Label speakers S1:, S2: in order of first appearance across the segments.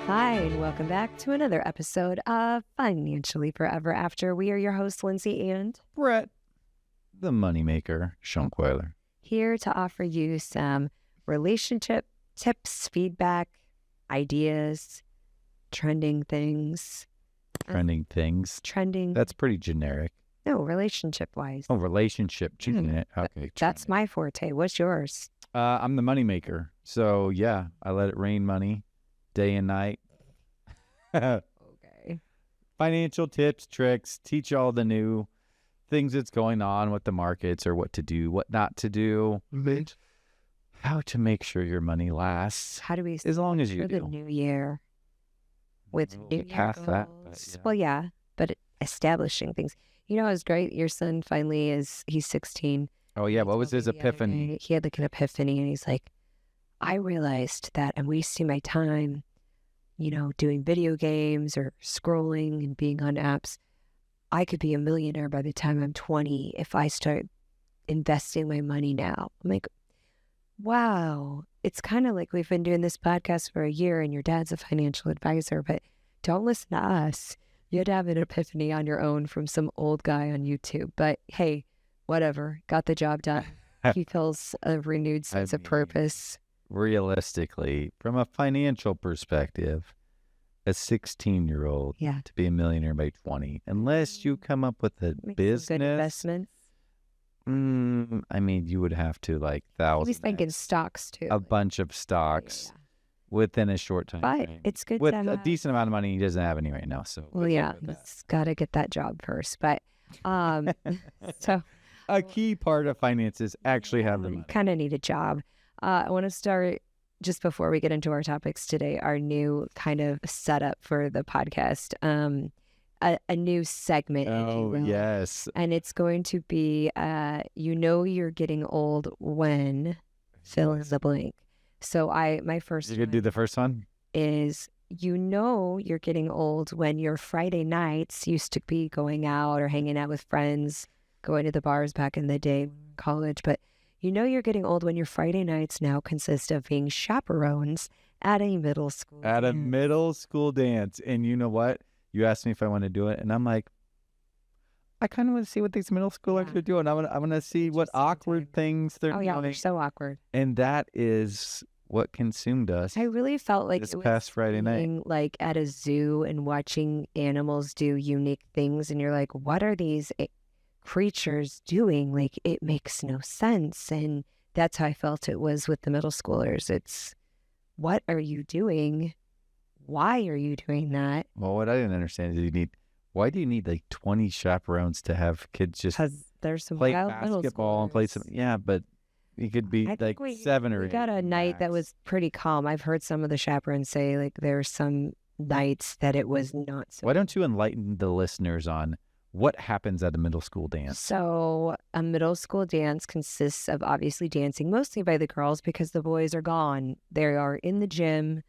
S1: Hi, and welcome back to another episode of Financially Forever After. We are your hosts, Lindsey and
S2: Brett, the moneymaker, Schunkweiler.
S1: Here to offer you some relationship tips, feedback, ideas, trending things. Trending.
S2: That's pretty generic.
S1: No, relationship-wise.
S2: Oh, relationship. Okay.
S1: That's my forte. What's yours?
S2: I'm the moneymaker. So, yeah, I let it rain money day and night.
S1: Okay.
S2: Financial tips, tricks, teach all the new things that's going on with the markets or what to do, what not to do, how to make sure your money lasts.
S1: How do we
S2: as long as you
S1: for
S2: do.
S1: the new year with
S2: We'll
S1: new
S2: get
S1: year
S2: past that,
S1: goals?
S2: but yeah.
S1: Well, yeah, but establishing things. You know, it's great. Your son finally he's 16.
S2: Oh, yeah.
S1: He
S2: What was
S1: told
S2: his
S1: me the other
S2: epiphany?
S1: day, he had like an epiphany, and he's like, I realized that I'm wasting my time, doing video games or scrolling and being on apps. I could be a millionaire by the time I'm 20 if I start investing my money now. I'm like, wow. It's kind of like we've been doing this podcast for a year and your dad's a financial advisor, but don't listen to us. You had to have an epiphany on your own from some old guy on YouTube. But hey, whatever. Got the job done. He feels a renewed sense of purpose.
S2: Realistically, from a financial perspective, a 16-year-old
S1: Yeah.
S2: to be a millionaire by 20, unless you come up with a
S1: Make some good
S2: business,
S1: investments.
S2: I mean, you would have to like
S1: He was
S2: 1,000
S1: thinking stocks too.
S2: a bunch of stocks
S1: Yeah.
S2: within a short time
S1: But
S2: frame.
S1: it's good
S2: with
S1: to
S2: a
S1: have.
S2: decent amount of money he doesn't have any right now. So
S1: Well, yeah, it's got to get that job first. But so
S2: a key part of finance is actually have the money.
S1: kind of need a job. I want to start just before we get into our topics today, our new kind of setup for the podcast, a new segment. if you
S2: Oh,
S1: will.
S2: yes.
S1: And it's going to be, you're getting old when fill in the blank. So my first
S2: You could do
S1: one
S2: the first one?
S1: is, you're getting old when your Friday nights used to be going out or hanging out with friends, going to the bars back in the day, college, but you're getting old when your Friday nights now consist of being chaperones at a middle school.
S2: At a
S1: dance.
S2: middle school dance. And you know what? You asked me if I want to do it, and I'm like, I kind of want to see what these middle schoolers
S1: Yeah.
S2: are doing. I'm gonna see what
S1: Interesting
S2: awkward
S1: time.
S2: things they're
S1: Oh yeah,
S2: doing.
S1: they're so awkward.
S2: And that is what consumed us
S1: I really felt like
S2: this
S1: it was
S2: past Friday night.
S1: being like at a zoo and watching animals do unique things, and you're like, what are these creatures doing? Like, it makes no sense. And that's how I felt it was with the middle schoolers. It's, what are you doing? Why are you doing that?
S2: Well, what I didn't understand is why do you need like 20 chaperones to have kids just
S1: Because there's some
S2: play
S1: wild middle
S2: basketball and play
S1: schoolers.
S2: some? Yeah, but you could be
S1: I
S2: like
S1: think
S2: 7 or
S1: we
S2: 8.
S1: got a night that
S2: max.
S1: was pretty calm. I've heard some of the chaperones say like there's some nights that it was not so.
S2: Why don't you enlighten the listeners on what happens at a middle school dance?
S1: So a middle school dance consists of obviously dancing mostly by the girls because the boys are gone. They are in the gym.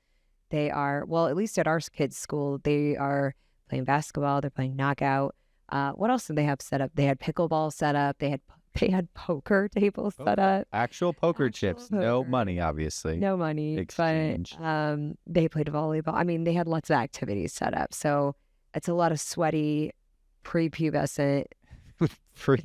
S1: They are, well, at least at our kids' school, they are playing basketball. They're playing knockout. What else did they have set up? They had pickleball set up. They had poker tables set up.
S2: Actual poker
S1: Actual
S2: chips, no
S1: poker.
S2: money, obviously.
S1: No money,
S2: Exchange.
S1: but they played volleyball. I mean, they had lots of activities set up. So it's a lot of sweaty, prepubescent
S2: Free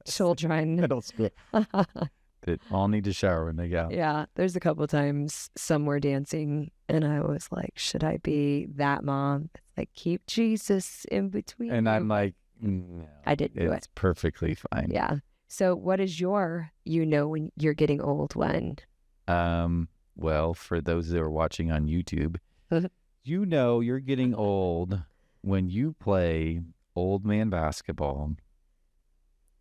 S1: children.
S2: middle school that all need to shower when they get out.
S1: Yeah, there's a couple times some were dancing, and I was like, should I be that mom? It's like, keep Jesus in between.
S2: And I'm
S1: you.
S2: like, no,
S1: I didn't do
S2: it's perfectly fine.
S1: Yeah. So what is your, when you're getting old when?
S2: Well, for those that are watching on YouTube, you're getting old when you play old man basketball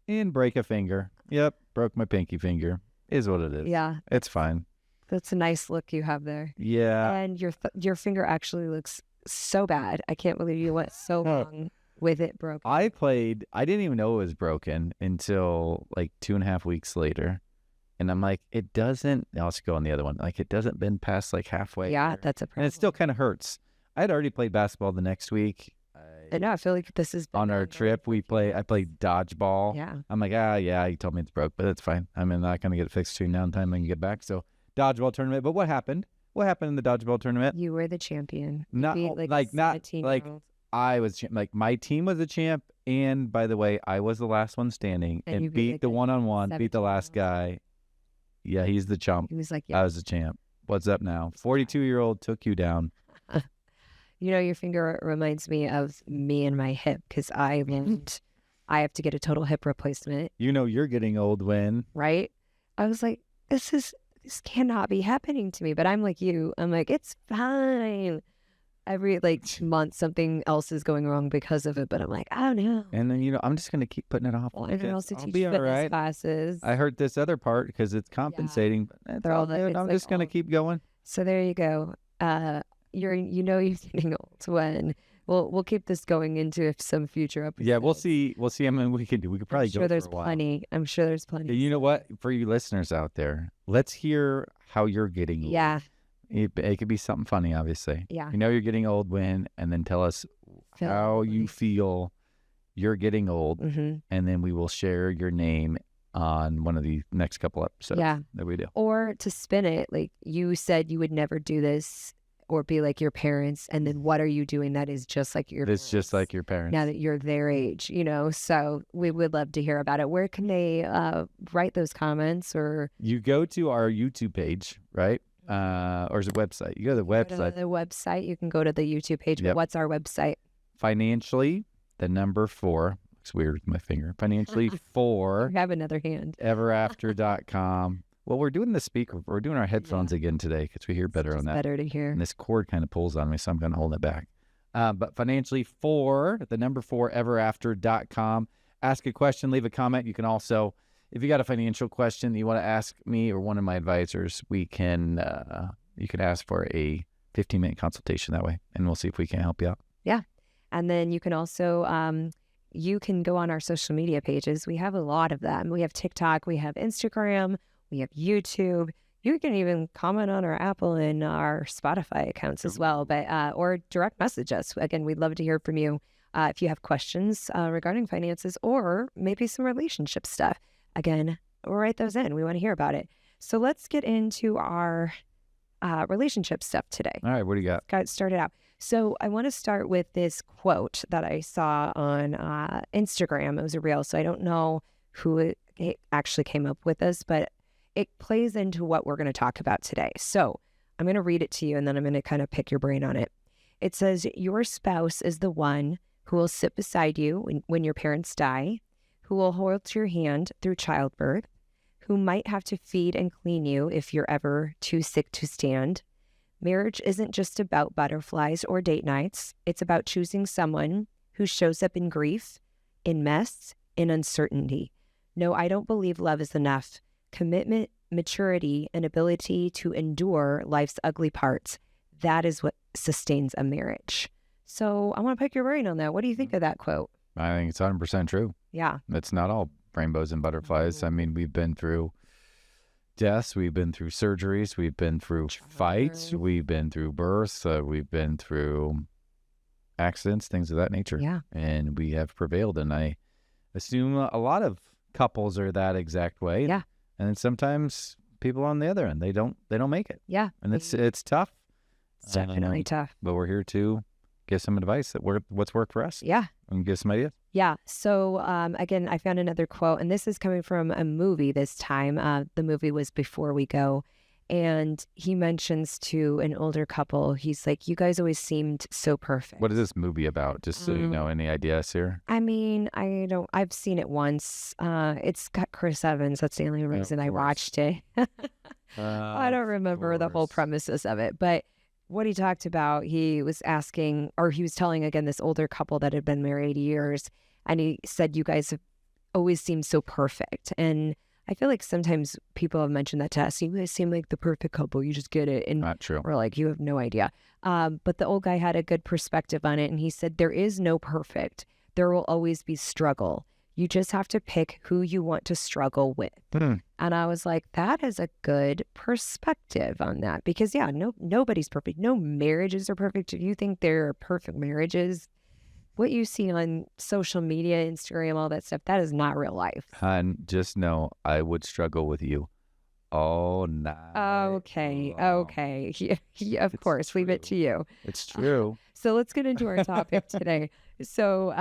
S2: and break a finger. Yep, broke my pinky finger. Is what it is.
S1: Yeah,
S2: It's fine.
S1: that's a nice look you have there.
S2: Yeah.
S1: And your finger actually looks so bad. I can't believe you went so long with it broken.
S2: I didn't even know it was broken until like 2.5 weeks later. And I'm like, it doesn't, I'll just go on the other one. Like, it doesn't been past like halfway.
S1: Yeah,
S2: there.
S1: that's a problem.
S2: And it still kind of hurts. I had already played basketball the next week.
S1: I know. I feel like this is
S2: On our trip, I played dodgeball.
S1: Yeah.
S2: I'm like, yeah, he told me it's broke, but it's fine. I'm not going to get it fixed between now and time I can get back. So dodgeball tournament. But what happened What happened in the dodgeball tournament?
S1: You were the champion. You
S2: Not
S1: beat,
S2: like
S1: a
S2: not
S1: 17-year-old.
S2: I was like my team was a champ, and by the way, I was the last one standing
S1: And you
S2: and
S1: beat,
S2: beat the one-on-one, beat the last
S1: 17-year-old.
S2: guy. Yeah, he's the chump.
S1: He was like,
S2: I
S1: yeah.
S2: was the champ. What's up now? 42-year-old took you down.
S1: You know, your finger reminds me of me and my hip because I have to get a total hip replacement,
S2: You know you're getting old when
S1: right? I was like, this cannot be happening to me. But I'm like you. I'm like, it's fine. Every month something else is going wrong because of it. But I'm like, oh no.
S2: and then I'm just gonna keep putting it off.
S1: Well, and I also
S2: I'll
S1: teach
S2: be all
S1: fitness
S2: right.
S1: classes.
S2: I heard this other part because it's compensating. But it's
S1: They're
S2: all
S1: all
S2: good.
S1: it's
S2: I'm
S1: like
S2: just gonna
S1: all-
S2: keep going.
S1: So there you go. You're getting old when we'll keep this going into some future episodes.
S2: Yeah, we'll see. We'll see. I mean, we could probably
S1: I'm sure
S2: go
S1: there's
S2: for a while.
S1: plenty. I'm sure there's plenty.
S2: You know what? For you listeners out there, let's hear how you're getting old.
S1: Yeah.
S2: It could be something funny, obviously.
S1: Yeah.
S2: You know you're getting old when, and then tell us
S1: Feel
S2: how
S1: old
S2: you
S1: when.
S2: feel you're getting old,
S1: Mm-hmm.
S2: and then we will share your name on one of the next couple episodes
S1: Yeah.
S2: that we do.
S1: Or to spin it, like you said you would never do this or be like your parents. And then what are you doing that is just like your
S2: It's just
S1: parents
S2: like your parents.
S1: now that you're their age, So we would love to hear about it. Where can they write those comments or
S2: You go to our YouTube page, right? Or is it website? You go to the
S1: go to
S2: website.
S1: the website? You can go to the YouTube page. But
S2: Yep.
S1: what's our website?
S2: Financially, the number 4. Looks weird with my finger. Financially 4.
S1: I have another hand.
S2: everafter.com. Well, we're doing the speaker. We're doing our headphones again today because we hear better
S1: It's
S2: on that.
S1: better to hear.
S2: And this cord kind of pulls on me, so I'm going to hold it back. But financially 4, the number 4, everafter.com. Ask a question, leave a comment. You can also, if you got a financial question that you want to ask me or one of my advisors, you can ask for a 15-minute consultation that way, and we'll see if we can help you out.
S1: Yeah. And then you can also, you can go on our social media pages. We have a lot of them. We have TikTok, we have Instagram, we have YouTube. You can even comment on our Apple and our Spotify accounts as well, but or direct message us. Again, we'd love to hear from you if you have questions regarding finances or maybe some relationship stuff. Again, write those in. We want to hear about it. So let's get into our relationship stuff today.
S2: All right, what do you got?
S1: Got started out. So I want to start with this quote that I saw on Instagram. It was a reel, so I don't know who it actually came up with this, but it plays into what we're going to talk about today. So I'm going to read it to you, and then I'm going to kind of pick your brain on it. It says, your spouse is the one who will sit beside you when your parents die, who will hold your hand through childbirth, who might have to feed and clean you if you're ever too sick to stand. Marriage isn't just about butterflies or date nights. It's about choosing someone who shows up in grief, in mess, in uncertainty. No, I don't believe love is enough. Commitment, maturity, and ability to endure life's ugly parts. That is what sustains a marriage. So I want to pick your brain on that. What do you think of that quote?
S2: I think it's 100% true.
S1: Yeah.
S2: It's not all rainbows and butterflies. I mean, we've been through deaths, we've been through surgeries, we've been through fights, we've been through births, we've been through accidents, things of that nature.
S1: Yeah.
S2: And we have prevailed. And I assume a lot of couples are that exact way.
S1: Yeah.
S2: And then sometimes people on the other end, they don't make it.
S1: Yeah.
S2: And it's tough.
S1: It's definitely tough.
S2: But we're here to give some advice that what's worked for us.
S1: Yeah.
S2: And give some ideas.
S1: Yeah. So again, I found another quote, and this is coming from a movie this time. The movie was Before We Go. And he mentions to an older couple, he's like, you guys always seemed so perfect.
S2: What is this movie about? Just so you know, any ideas here?
S1: I mean, I've seen it once. It's got Chris Evans. That's the only reason I watched it. I don't remember the whole premises of it, but what he talked about, he was asking, or he was telling again, this older couple that had been married years. And he said, you guys have always seemed so perfect. And I feel like sometimes people have mentioned that to us. You guys seem like the perfect couple. You just get it. And
S2: Not true.
S1: we're like, you have no idea. But the old guy had a good perspective on it. And he said, there is no perfect. There will always be struggle. You just have to pick who you want to struggle with. And I was like, that is a good perspective on that. Because, yeah, nobody's perfect. No marriages are perfect. If you think there are perfect marriages, what you see on social media, Instagram, all that stuff, that is not real life.
S2: And just know I would struggle with you all night.
S1: Okay,
S2: long.
S1: okay. Yeah, of
S2: It's
S1: course, leave it to
S2: true.
S1: you.
S2: It's true.
S1: So let's get into our topic today. So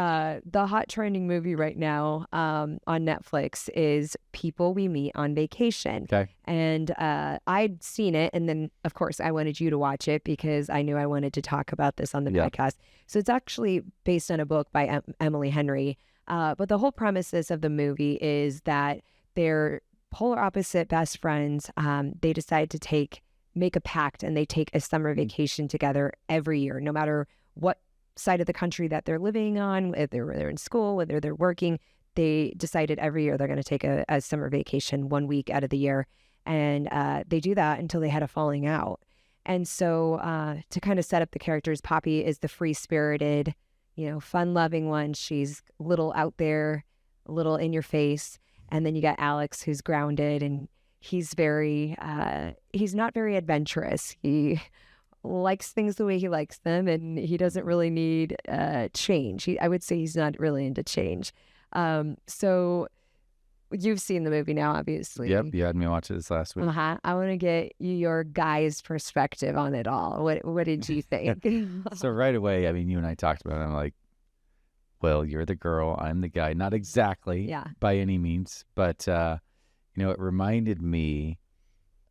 S1: the hot trending movie right now on Netflix is People We Meet on Vacation.
S2: Okay.
S1: And I'd seen it, and then, of course, I wanted you to watch it because I knew I wanted to talk about this on the
S2: Yeah.
S1: podcast. So it's actually based on a book by Emily Henry. But the whole premises of the movie is that they're polar opposite best friends. They decide to make a pact, and they take a summer vacation together every year, no matter what side of the country that they're living on, whether they're in school, whether they're working. They decided every year they're going to take a summer vacation 1 week out of the year. And they do that until they had a falling out. And so to kind of set up the characters, Poppy is the free-spirited, fun-loving one. She's a little out there, a little in your face. And then you got Alex, who's grounded, and he's not very adventurous. He likes things the way he likes them, and he doesn't really need change. I would say he's not really into change. So you've seen the movie now, obviously.
S2: Yep. You had me watch this last week.
S1: I want to get your guy's perspective on it all. What did you think?
S2: So right away, I mean, you and I talked about it. I'm like, well, you're the girl, I'm the guy. Not exactly by any means, but it reminded me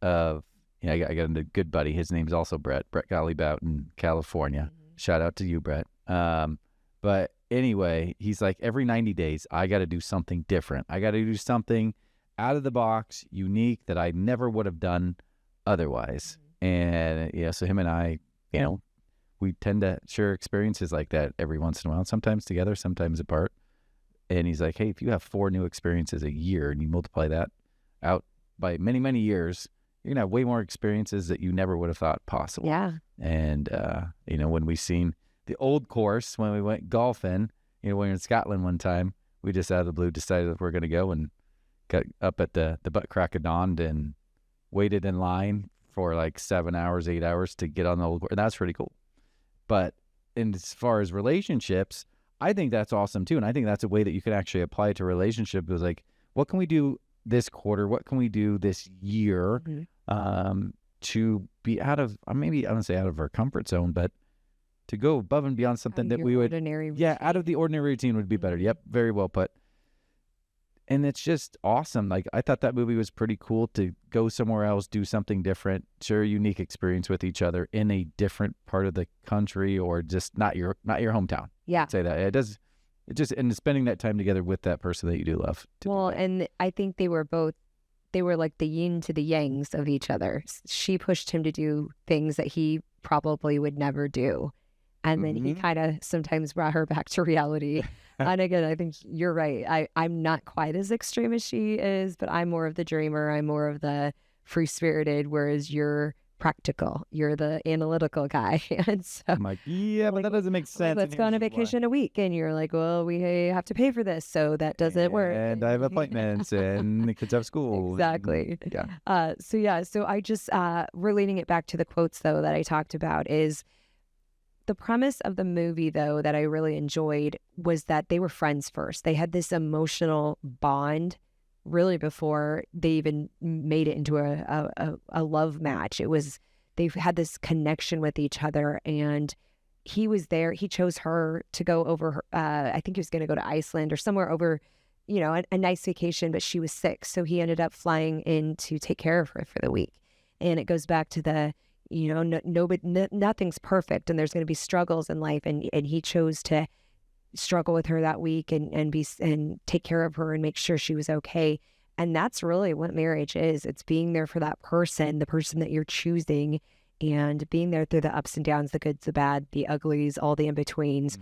S2: of, I got a good buddy. His name's also Brett Gottlieb out in California. Shout out to you, Brett. But anyway, he's like, every 90 days, I got to do something different. I got to do something out of the box, unique, that I never would have done otherwise. And so him and I, we tend to share experiences like that every once in a while, sometimes together, sometimes apart. And he's like, hey, if you have 4 new experiences a year and you multiply that out by many, many years, you're going to have way more experiences that you never would have thought possible.
S1: Yeah.
S2: And, when we seen the old course, when we went golfing, we were in Scotland one time, we just out of the blue decided that we're going to go, and got up at the butt crack of dawn and waited in line for like 7 hours, 8 hours to get on the old course. And that's pretty cool. But as far as relationships, I think that's awesome too. And I think that's a way that you can actually apply it to relationship. It was like, what can we do this quarter? What can we do this year to be out of, maybe I don't say out of our comfort zone, but to go above and beyond something that we would, out of the ordinary routine would be better. Yep. Very well put. And it's just awesome. Like, I thought that movie was pretty cool to go somewhere else, do something different, share a unique experience with each other in a different part of the country, or just not your hometown.
S1: Yeah.
S2: I'd say that. And spending that time together with that person that you do love.
S1: Well, and I think they were like the yin to the yangs of each other. She pushed him to do things that he probably would never do. And then he kind of sometimes brought her back to reality. And again, I think you're right. I'm not quite as extreme as she is, but I'm more of the dreamer. I'm more of the free-spirited, whereas you're practical. You're the analytical guy. And so
S2: I'm like, but that doesn't make sense.
S1: Let's go on a vacation a week. And you're like, well, we have to pay for this, so that doesn't work.
S2: And I have appointments and the kids have school.
S1: Exactly.
S2: Yeah.
S1: So I just, relating it back to the quotes, though, that I talked about is, the premise of the movie, though, that I really enjoyed was that they were friends first. They had this emotional bond really before they even made it into a love match. They've had this connection with each other, and he was there. He chose her to go over, I think he was going to go to Iceland or somewhere over, a nice vacation, but she was sick. So he ended up flying in to take care of her for the week. And it goes back to the, nothing's perfect, and there's going to be struggles in life, and he chose to struggle with her that week and take care of her and make sure she was okay. And that's really what marriage is. It's being there for that person, the person that you're choosing, and being there through the ups and downs, the goods, the bad, the uglies, all the in-betweens.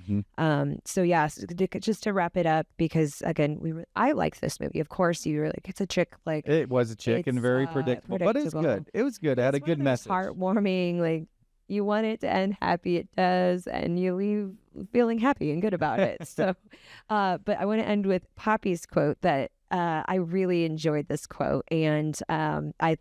S1: Just to wrap it up, because again, I like this movie. Of course, you were like, it's a chick, like
S2: it was a chick and very predictable, but it's good. It was good. It had a good message.
S1: Heartwarming. Like, you want it to end happy, it does, and you leave feeling happy and good about it. So, but I want to end with Poppy's quote that I really enjoyed this quote. And I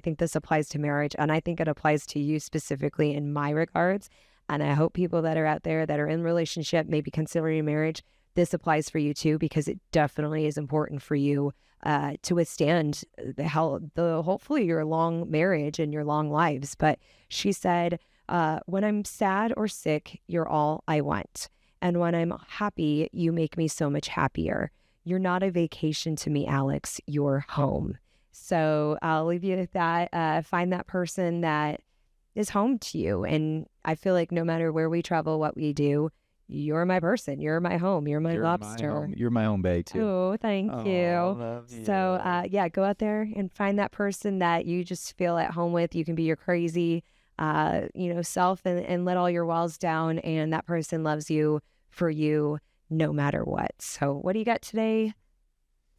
S1: think this applies to marriage, and I think it applies to you specifically in my regards. And I hope people that are out there that are in relationship, maybe considering marriage, this applies for you too, because it definitely is important for you to withstand hopefully your long marriage and your long lives. But she said, when I'm sad or sick, you're all I want. And when I'm happy, you make me so much happier. You're not a vacation to me, Alex. You're home. So I'll leave you with that. Find that person that is home to you. And I feel like no matter where we travel, what we do, you're my person. You're my home. You're my lobster.
S2: You're my home bae too.
S1: Oh, thank you.
S2: Love you.
S1: So yeah, go out there and find that person that you just feel at home with. You can be your crazy, self and let all your walls down. And that person loves you for you no matter what. So what do you got today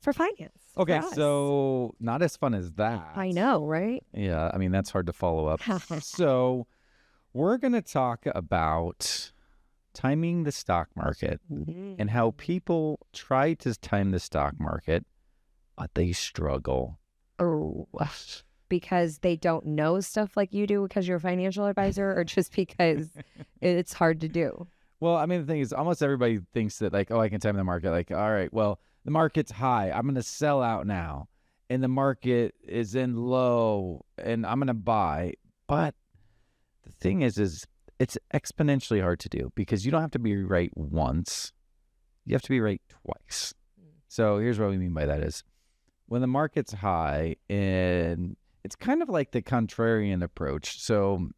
S1: for finance?
S2: Okay, so not as fun as that.
S1: I know, right?
S2: Yeah, I mean, that's hard to follow up. So we're going to talk about timing the stock market and how people try to time the stock market, but they struggle.
S1: Oh, because they don't know stuff like you do because you're a financial advisor, or just because it's hard to do?
S2: Well, I mean, the thing is, almost everybody thinks that, like, oh, I can time the market. Like, all right, well, the market's high. I'm going to sell out now. And the market is in low, and I'm going to buy. But the thing is it's exponentially hard to do, because you don't have to be right once. You have to be right twice. So here's what we mean by that is, when the market's high, and it's kind of like the contrarian approach. So,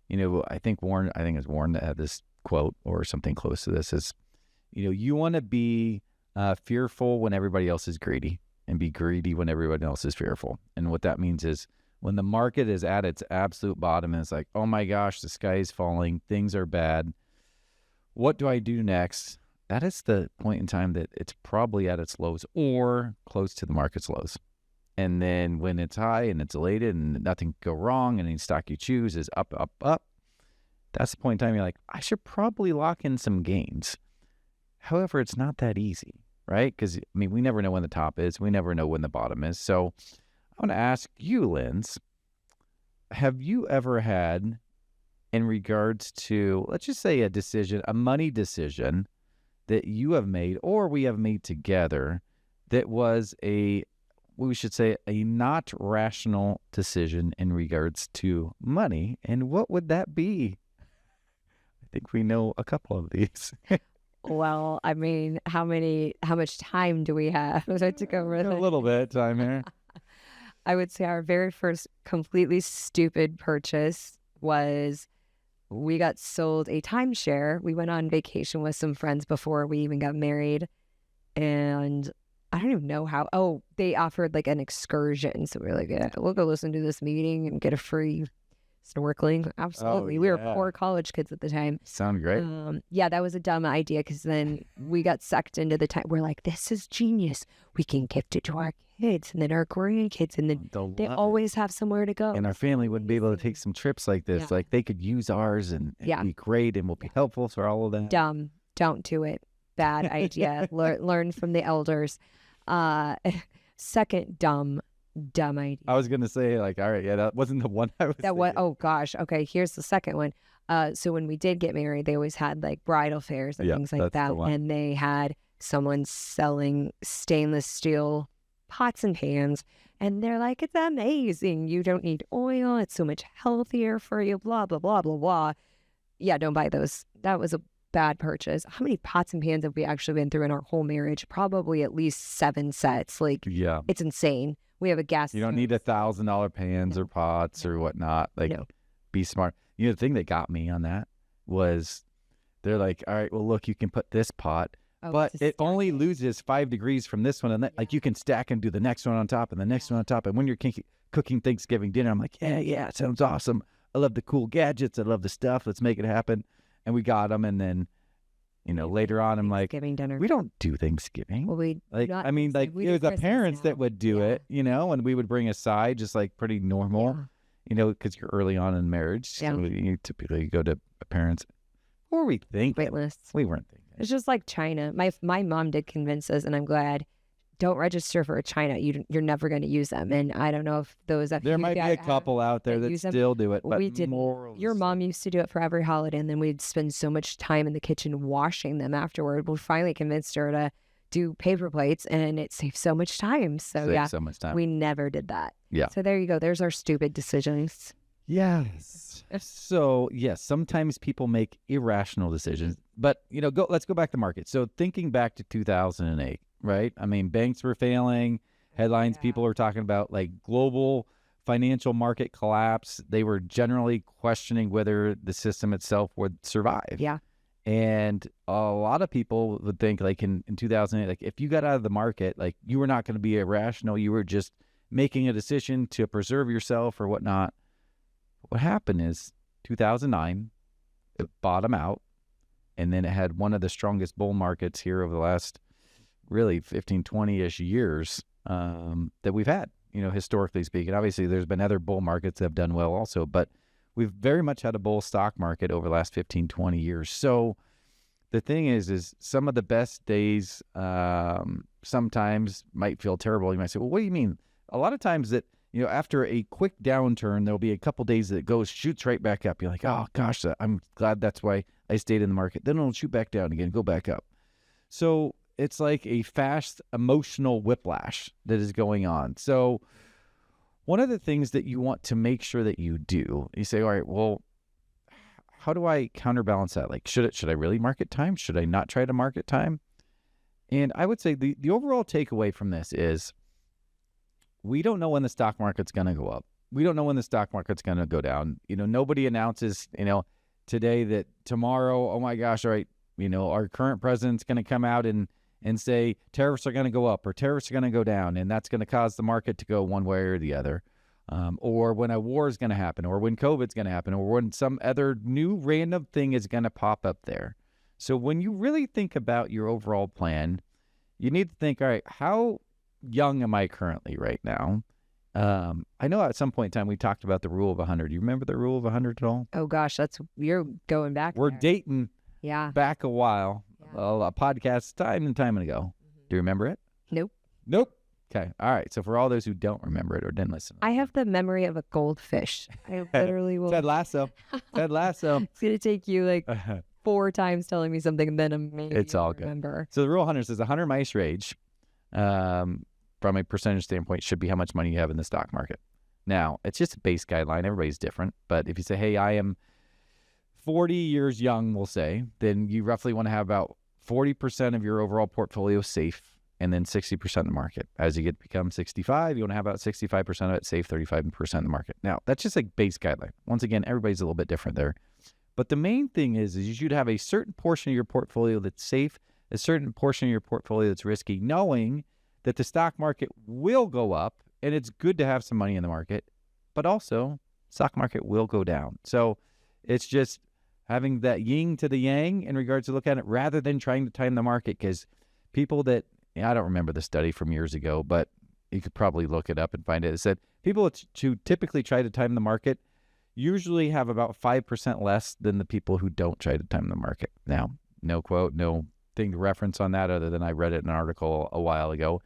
S2: I think it's Warren that had this quote or something close to this is, you want to be fearful when everybody else is greedy, and be greedy when everybody else is fearful. And what that means is, when the market is at its absolute bottom and it's like, oh my gosh, the sky is falling, things are bad, what do I do next? That is the point in time that it's probably at its lows or close to the market's lows. And then when it's high and it's elated and nothing can go wrong, and any stock you choose is up, up, up, that's the point in time you're like, I should probably lock in some gains. However, it's not that easy, right? Because, we never know when the top is. We never know when the bottom is. So I want to ask you, Linz, have you ever had, in regards to, let's just say a money decision that you have made, or we have made together, that was a not rational decision in regards to money? And what would that be? I think we know a couple of these.
S1: Well, how much time do we have to go over
S2: A little bit of time here.
S1: I would say our very first completely stupid purchase was, we got sold a timeshare. We went on vacation with some friends before we even got married. And I don't even know how. Oh, they offered like an excursion. So we were like, yeah, we'll go listen to this meeting and get a free snorkeling. Absolutely. We were poor college kids at the time.
S2: Sound great.
S1: Yeah, that was a dumb idea, because then we got sucked into the time. We're like, this is genius. We can gift it to our kids and then our grandkids, and then they always have somewhere to go.
S2: And our family would be able to take some trips like this. Yeah. Like, they could use ours and be great, and will be helpful for all of that.
S1: Dumb. Don't do it. Bad idea. Learn from the elders. Second dumb idea.
S2: I was gonna say, like, all right, yeah, that wasn't the one I was thinking.
S1: Oh gosh. Okay, here's the second one. So when we did get married, they always had like bridal fairs and things like that, and they had someone selling stainless steel pots and pans, and they're like, it's amazing. You don't need oil. It's so much healthier for you. Blah blah blah blah blah. Yeah, don't buy those. That was a bad purchase. How many pots and pans have we actually been through in our whole marriage? Probably at least 7 sets. Like, it's insane. We have a gas.
S2: You don't need $1,000 pans or pots or whatnot. Like, be smart. The thing that got me on that was, they're like, all right, well, look, you can put this pot, but it only loses 5 degrees from this one. And like, you can stack and do the next one on top and the next one on top. And when you're cooking Thanksgiving dinner, I'm like, yeah, it sounds awesome. I love the cool gadgets. I love the stuff. Let's make it happen. And we got them. And then, later on, I'm like,
S1: dinner.
S2: We don't do Thanksgiving.
S1: Well,
S2: it was the parents that would do it, and we would bring a side, just like pretty normal, because you're early on in marriage. So you typically go to parents. What were we thinking?
S1: Wait lists.
S2: We weren't thinking.
S1: It's just like China. My mom did convince us, and I'm glad, don't register for China. You're never going to use them. And I don't know if those
S2: there might be a couple out there that still do it, but
S1: we did. Your mom used to do it for every holiday, and then we'd spend so much time in the kitchen washing them afterward. We finally convinced her to do paper plates, and it saved so much time. So
S2: so much time.
S1: We never did that.
S2: Yeah.
S1: So there you go. There's our stupid decisions.
S2: Yes. So yes, sometimes people make irrational decisions, but let's go back to market. So thinking back to 2008, right? I mean, banks were failing. Headlines, people are talking about like global financial market collapse. They were generally questioning whether the system itself would survive.
S1: Yeah.
S2: And a lot of people would think like in 2008, like if you got out of the market, like you were not going to be irrational. You were just making a decision to preserve yourself or whatnot. What happened is 2009, it bottomed out, and then it had one of the strongest bull markets here over the last really 15, 20-ish years that we've had, historically speaking. Obviously, there's been other bull markets that have done well also, but we've very much had a bull stock market over the last 15, 20 years. So the thing is some of the best days sometimes might feel terrible. You might say, well, what do you mean? A lot of times that, after a quick downturn, there'll be a couple days that it shoots right back up. You're like, oh gosh, I'm glad that's why I stayed in the market. Then it'll shoot back down again, go back up. So it's like a fast emotional whiplash that is going on. So one of the things that you want to make sure that you do, you say, all right, well, how do I counterbalance that? Like, should I really market time? Should I not try to market time? And I would say the overall takeaway from this is we don't know when the stock market's going to go up. We don't know when the stock market's going to go down. Nobody announces, today that tomorrow, oh my gosh, all right, our current president's going to come out and say tariffs are going to go up or tariffs are going to go down, and that's going to cause the market to go one way or the other. Or when a war is going to happen, or when COVID's going to happen, or when some other new random thing is going to pop up there. So when you really think about your overall plan, you need to think, all right, how young am I currently right now? I know at some point in time we talked about the rule of 100. Do you remember the rule of 100 at all?
S1: Oh gosh, you're going back.
S2: We're
S1: there.
S2: dating back a while,
S1: Yeah.
S2: a podcast time and time ago.
S1: Mm-hmm.
S2: Do you remember it?
S1: Nope.
S2: Okay. All right. So for all those who don't remember it or didn't listen.
S1: I have the memory of a goldfish. I literally will.
S2: Ted Lasso. Ted Lasso.
S1: It's going to take you like 4 times telling me something, and then maybe
S2: It's all
S1: remember.
S2: Good. So the rule of 100 says 100 mice rage, from a percentage standpoint, should be how much money you have in the stock market. Now, it's just a base guideline. Everybody's different. But if you say, hey, I am 40 years young, we'll say, then you roughly want to have about 40% of your overall portfolio safe and then 60% in the market. As you become 65, you want to have about 65% of it safe, 35% in the market. Now, that's just a base guideline. Once again, everybody's a little bit different there. But the main thing is you should have a certain portion of your portfolio that's safe, a certain portion of your portfolio that's risky, knowing that the stock market will go up, and it's good to have some money in the market, but also stock market will go down. So it's just having that yin to the yang in regards to look at it rather than trying to time the market, because people that, I don't remember the study from years ago, but you could probably look it up and find it. It said people who typically try to time the market usually have about 5% less than the people who don't try to time the market. Now, no quote, no thing to reference on that other than I read it in an article a while ago.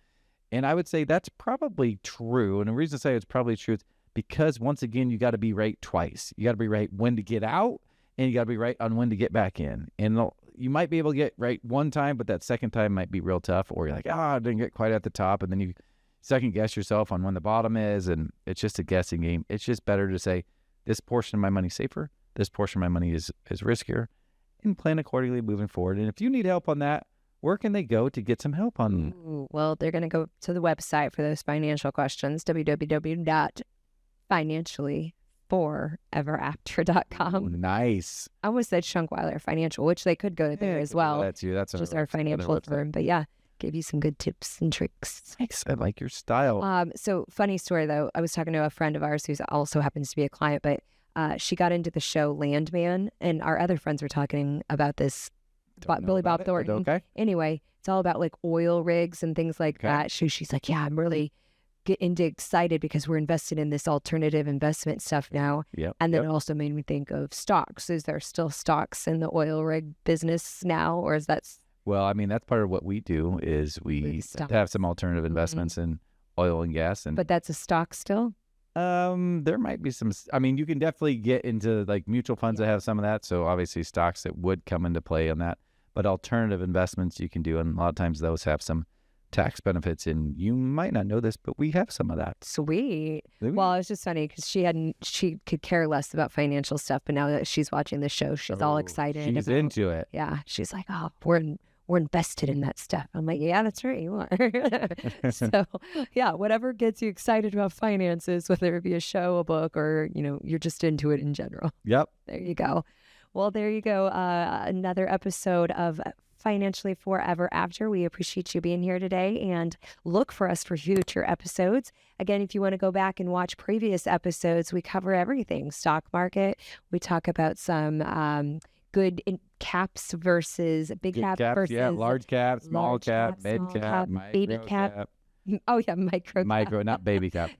S2: And I would say that's probably true. And the reason I say it's probably true is because, once again, you got to be right twice. You got to be right when to get out, and you got to be right on when to get back in. And you might be able to get right one time, but that second time might be real tough. Or you're like, I didn't get quite at the top. And then you second guess yourself on when the bottom is. And it's just a guessing game. It's just better to say, this portion of my money is safer. This portion of my money is riskier, and plan accordingly moving forward. And if you need help on that, where can they go to get some help on?
S1: Ooh, well, they're going to go to the website for those financial questions, www.financiallyforeverafter.com.
S2: Nice.
S1: I almost said Schunkweiler Financial, which they could go to there as well.
S2: That's you. That's
S1: just our financial firm. But yeah, give you some good tips and tricks.
S2: Thanks. I like your style.
S1: So funny story though. I was talking to a friend of ours who also happens to be a client, but she got into the show Landman, and our other friends were talking about this. Billy Bob Thornton.
S2: Okay.
S1: Anyway, it's all about like oil rigs and things like that. She's like, yeah, I'm really getting excited because we're invested in this alternative investment stuff now.
S2: Yep.
S1: And then it also made me think of stocks. Is there still stocks in the oil rig business now, or is that
S2: Well, I mean, that's part of what we do is we
S1: Stocks.
S2: have some alternative investments in oil and gas. And
S1: But that's a stock still?
S2: there might be some, I mean, you can definitely get into like mutual funds that have some of that. So obviously stocks that would come into play on that. But alternative investments you can do. And a lot of times those have some tax benefits. And you might not know this, but we have some of that.
S1: Sweet.
S2: Do we?
S1: Well, it's just funny because she could care less about financial stuff, but now that she's watching the show, she's all excited.
S2: She's
S1: about,
S2: into it.
S1: Yeah, she's like, oh, we're invested in that stuff. I'm like, yeah, that's right, you are. So, yeah, whatever gets you excited about finances, whether it be a show, a book, or you're just into it in general.
S2: Yep.
S1: There you go. Well, there you go. Another episode of Financially Forever After. We appreciate you being here today and look for us for future episodes. Again, if you want to go back and watch previous episodes, we cover everything. Stock market. We talk about some good caps versus big cap versus
S2: large cap, small cap, mid
S1: small
S2: cap,
S1: baby cap. Oh yeah, micro,
S2: not baby cap.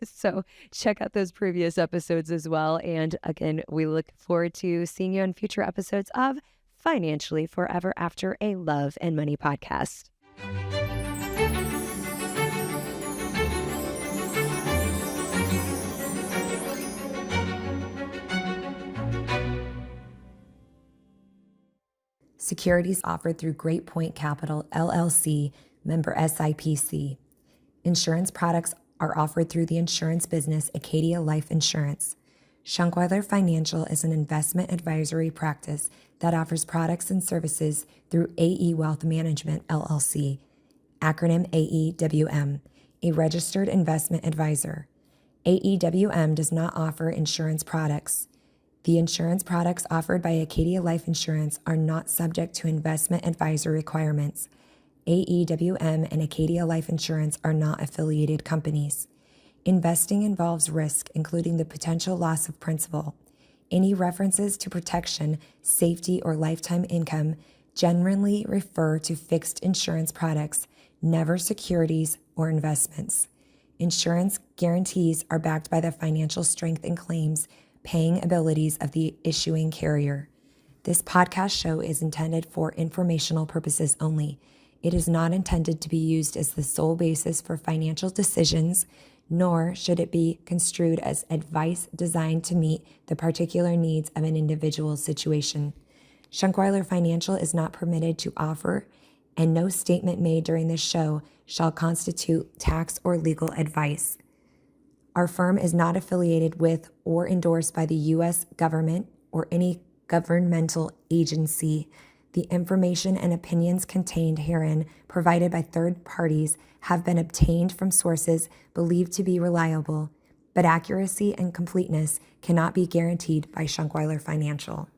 S1: So check out those previous episodes as well. And again, we look forward to seeing you on future episodes of Financially Forever After, a Love and Money podcast. Securities offered through Great Point Capital, LLC, member SIPC. Insurance products are offered through the insurance business Acadia Life Insurance. Schunkweiler Financial is an investment advisory practice that offers products and services through AE Wealth Management, LLC, acronym AEWM, a registered investment advisor. AEWM does not offer insurance products. The insurance products offered by Acadia Life Insurance are not subject to investment advisor requirements. AEWM and Acadia Life Insurance are not affiliated companies. Investing involves risk, including the potential loss of principal. Any references to protection, safety, or lifetime income generally refer to fixed insurance products, never securities or investments. Insurance guarantees are backed by the financial strength and claims paying abilities of the issuing carrier. This podcast show is intended for informational purposes only. It is not intended to be used as the sole basis for financial decisions, nor should it be construed as advice designed to meet the particular needs of an individual situation. Schunkweiler Financial is not permitted to offer, and no statement made during this show shall constitute tax or legal advice. Our firm is not affiliated with or endorsed by the U.S. government or any governmental agency. The information and opinions contained herein, provided by third parties, have been obtained from sources believed to be reliable, but accuracy and completeness cannot be guaranteed by Schunkweiler Financial.